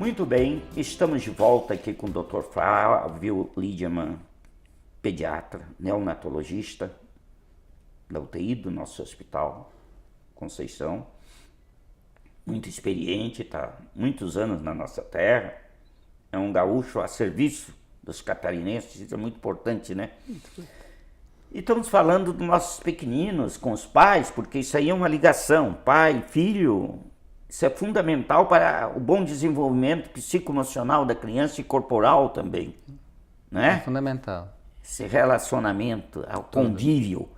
Muito bem, estamos de volta aqui com o Dr. Flávio Lidman, pediatra, neonatologista da UTI do nosso hospital Conceição. Muito experiente, está muitos anos na nossa terra, é um gaúcho a serviço dos catarinenses, isso é muito importante, né? E estamos falando dos nossos pequeninos com os pais, porque isso aí é uma ligação, pai, filho. Isso é fundamental para o bom desenvolvimento psicoemocional da criança e corporal também, né? É fundamental. Esse relacionamento, o convívio,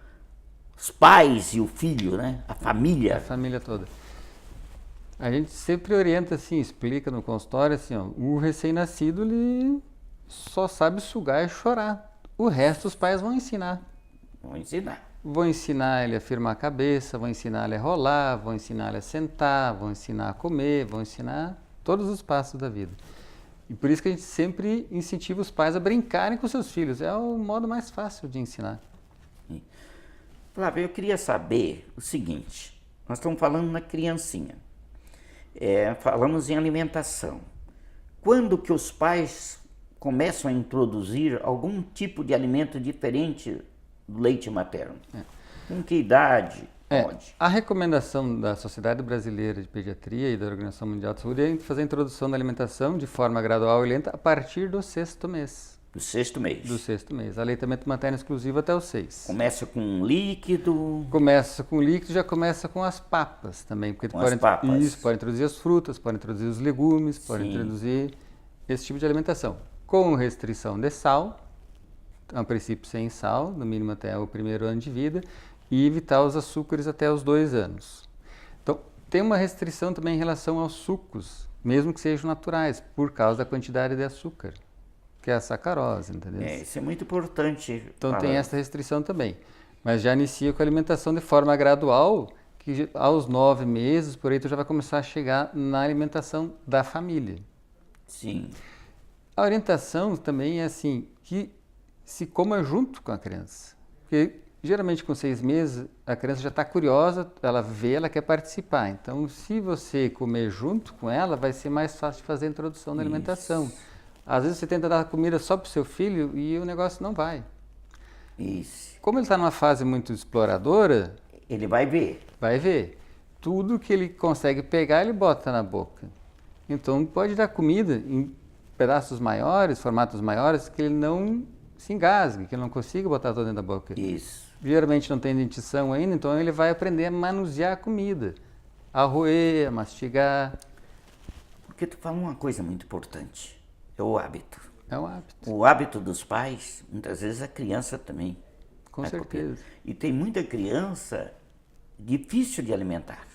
os pais e o filho, né? A família. A família toda. A gente sempre orienta assim, explica no consultório assim, ó, o recém-nascido ele só sabe sugar e chorar. O resto os pais vão ensinar. Vou ensinar. Vou ensinar ele a firmar a cabeça, vou ensinar ele a rolar, vou ensinar ele a sentar, vou ensinar a comer, vou ensinar todos os passos da vida. E por isso que a gente sempre incentiva os pais a brincarem com seus filhos. É o modo mais fácil de ensinar. Flávio, eu queria saber o seguinte. Nós estamos falando na criancinha. Falamos em alimentação. Quando que os pais começam a introduzir algum tipo de alimento diferente do leite materno? Com que idade pode? A recomendação da Sociedade Brasileira de Pediatria e da Organização Mundial de Saúde é fazer a introdução da alimentação de forma gradual e lenta a partir do 6º mês. Do 6º mês. Do 6º mês. Aleitamento materno exclusivo até o 6. Começa com líquido? Começa com líquido, já começa com as papas também. Porque as papas. Isso, pode introduzir as frutas, pode introduzir os legumes, pode introduzir esse tipo de alimentação. Com restrição de sal, a princípio sem sal, no mínimo até o 1º ano de vida, e evitar os açúcares até os 2 anos. Então, tem uma restrição também em relação aos sucos, mesmo que sejam naturais, por causa da quantidade de açúcar, que é a sacarose, entendeu? Isso é muito importante. Então tem essa restrição também. Mas já inicia com a alimentação de forma gradual, que aos 9 meses, por aí, tu já vai começar a chegar na alimentação da família. Sim. A orientação também é assim, que se coma junto com a criança. Porque geralmente com 6 meses a criança já está curiosa, ela vê, ela quer participar. Então se você comer junto com ela, vai ser mais fácil de fazer a introdução da alimentação. Às vezes você tenta dar comida só para o seu filho e o negócio não vai. Isso. Como ele está numa fase muito exploradora... Ele vai ver. Vai ver. Tudo que ele consegue pegar, ele bota na boca. Então pode dar comida em pedaços maiores, formatos maiores, que ele não se engasgue, que ele não consiga botar tudo dentro da boca. Isso. Geralmente não tem dentição ainda, então ele vai aprender a manusear a comida, a roer, a mastigar. Porque tu fala uma coisa muito importante, é o hábito. É um hábito. O hábito dos pais, muitas vezes a criança também. Com certeza. E tem muita criança difícil de alimentar,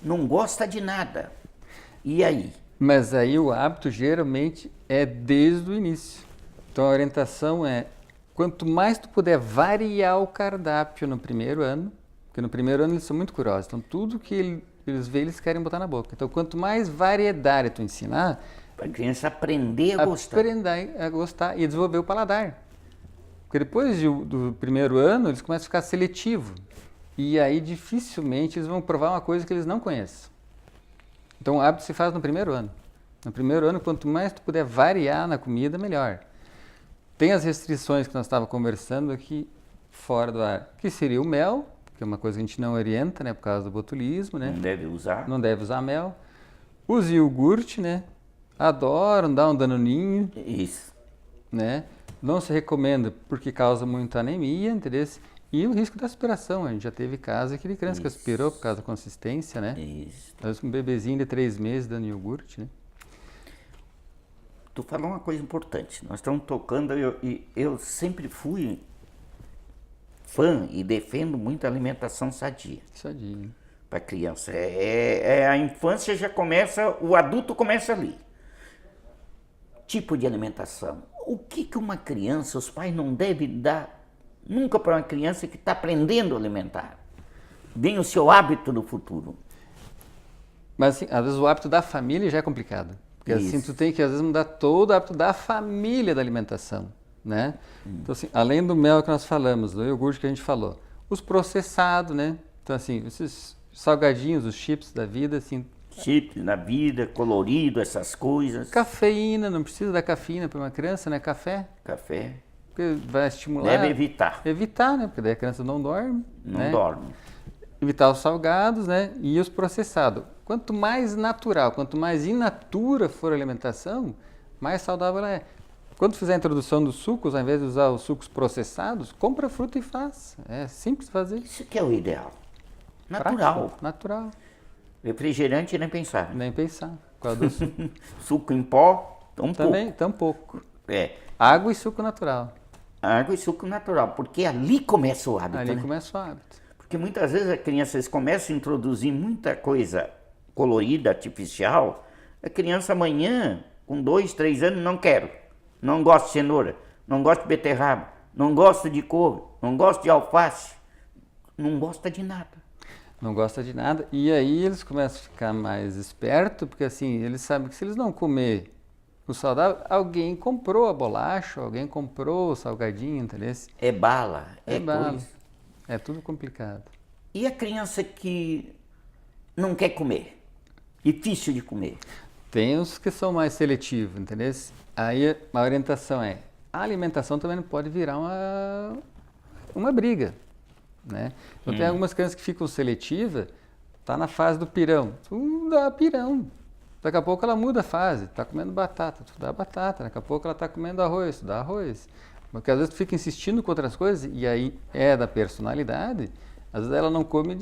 não gosta de nada. E aí? Mas aí o hábito geralmente é desde o início. Então a orientação é, quanto mais tu puder variar o cardápio no 1º ano, porque no 1º ano eles são muito curiosos, então tudo que eles veem, eles querem botar na boca. Então quanto mais variedade tu ensinar, para a criança aprender a gostar. Aprender a gostar e desenvolver o paladar. Porque depois do 1º ano, eles começam a ficar seletivos. E aí dificilmente eles vão provar uma coisa que eles não conhecem. Então o hábito se faz no 1º ano. No 1º ano, quanto mais tu puder variar na comida, melhor. Tem as restrições que nós estávamos conversando aqui fora do ar, que seria o mel, que é uma coisa que a gente não orienta, né, por causa do botulismo, né? Não deve usar. Não deve usar mel. Os iogurte, né? Adoram dar um danoninho. Isso. Né? Não se recomenda porque causa muita anemia, entendeu? E o risco da aspiração. A gente já teve caso aqui de criança que aspirou por causa da consistência, né? Isso. Às vezes um bebezinho de 3 meses dando iogurte, né? Tu falou uma coisa importante. Nós estamos tocando, eu sempre fui fã e defendo muito a alimentação sadia. Sadia. Para criança. A infância já começa, o adulto começa ali. Tipo de alimentação. O que uma criança, os pais não devem dar nunca para uma criança que está aprendendo a alimentar? Bem o seu hábito no futuro. Mas assim, às vezes o hábito da família já é complicado. Porque assim tu tem que às vezes mudar todo o hábito da família da alimentação, né? Então assim, além do mel que nós falamos, do iogurte que a gente falou, os processados, né? Então assim, esses salgadinhos, os chips da vida, assim, chips na vida, colorido, essas coisas. Cafeína, não precisa dar cafeína para uma criança, né? Café, Café. porque vai estimular. Deve evitar. Evitar, né? Porque daí a criança não dorme. Não né? dorme. Evitar os salgados, né? E os processados. Quanto mais natural, quanto mais in natura for a alimentação, mais saudável ela é. Quando fizer a introdução dos sucos, ao invés de usar os sucos processados, compra fruta e faz. É simples fazer. Isso que é o ideal. Natural. Prático, natural. Refrigerante nem pensar. Nem pensar. Por causa do suco. Suco em pó, tão Também, tão pouco. pouco. É. Água e suco natural. Água e suco natural, porque ali começa o hábito, Ali né? começa o hábito. Porque muitas vezes as crianças começam a introduzir muita coisa colorida, artificial. A criança amanhã, com 2, 3 anos, não quero. Não gosto de cenoura, não gosto de beterraba, não gosto de couve, não gosto de alface. Não gosta de nada. Não gosta de nada. E aí eles começam a ficar mais espertos, porque assim, eles sabem que se eles não comer o saudável, alguém comprou a bolacha, alguém comprou o salgadinho, entendeu? É bala, é bala. coisa. É tudo complicado. E a criança que não quer comer? Difícil de comer. Tem os que são mais seletivos, entendeu? Aí a orientação é, a alimentação também não pode virar uma briga, né? Então tem algumas crianças que ficam seletivas, tá na fase do pirão, tu dá pirão. Daqui a pouco ela muda a fase, tá comendo batata, tu dá batata. Daqui a pouco ela tá comendo arroz, tu dá arroz. Porque às vezes tu fica insistindo com outras coisas e aí é da personalidade, às vezes ela não come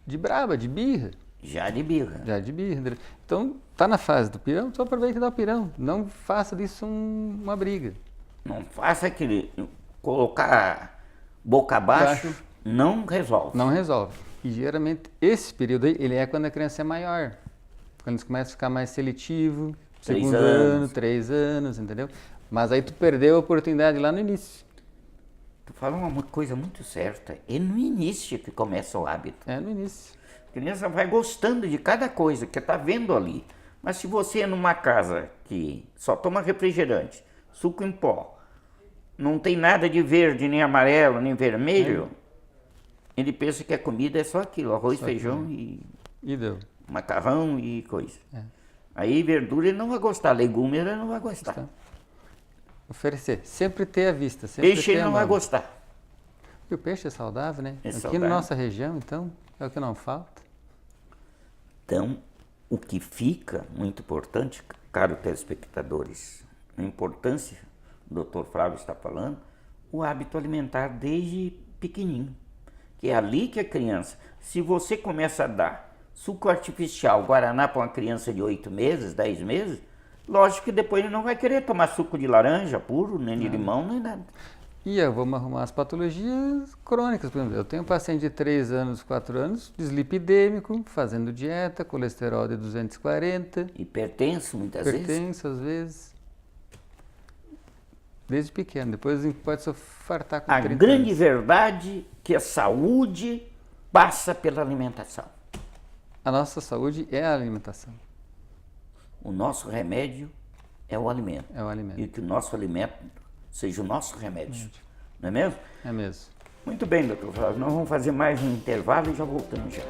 de braba, de birra. Já de birra. Já de birra. Entendeu? Então, tá na fase do pirão, só aproveita e dá o pirão. Não faça disso uma briga. Não faça aquele... Colocar boca abaixo não resolve. Não resolve. E geralmente esse período aí, ele é quando a criança é maior. Quando eles começam a ficar mais seletivo, 3 segundo anos. ano, 3 anos, entendeu? Mas aí tu perdeu a oportunidade lá no início. Tu fala uma coisa muito certa. É no início que começa o hábito. É no início. A criança vai gostando de cada coisa que está vendo ali. Mas se você é numa casa que só toma refrigerante, suco em pó, não tem nada de verde, nem amarelo, nem vermelho, ele pensa que a comida é só aquilo, arroz, Só feijão e E deu. macarrão e coisa. É. Aí verdura ele não vai gostar, legume ele não vai gostar. Tá. Oferecer. Sempre ter à vista. Sempre Peixe ter ele à não vai mão. gostar. E o peixe é saudável, né? É Aqui saudável. na nossa região, então, é o que não falta. Então, o que fica muito importante, caros telespectadores, a importância, o Dr. Flávio está falando, o hábito alimentar desde pequenininho. Que é ali que a criança, se você começa a dar suco artificial, guaraná para uma criança de 8 meses, 10 meses, lógico que depois ele não vai querer tomar suco de laranja puro, nem de limão, nem nada. E vamos arrumar as patologias crônicas. Por exemplo, eu tenho um paciente de 3 anos, 4 anos, dislipidêmico, fazendo dieta, colesterol de 240, Hipertenso, muitas vezes. hipertenso às vezes. Desde pequeno. Depois a gente pode só fartar com A 30 grande anos. verdade é que a saúde passa pela alimentação. A nossa saúde é a alimentação. O nosso remédio é o alimento. É o alimento. E que o nosso alimento seja o nosso remédio. Não é mesmo? É mesmo. Muito bem, doutor Flávio. Nós vamos fazer mais um intervalo e já voltamos já.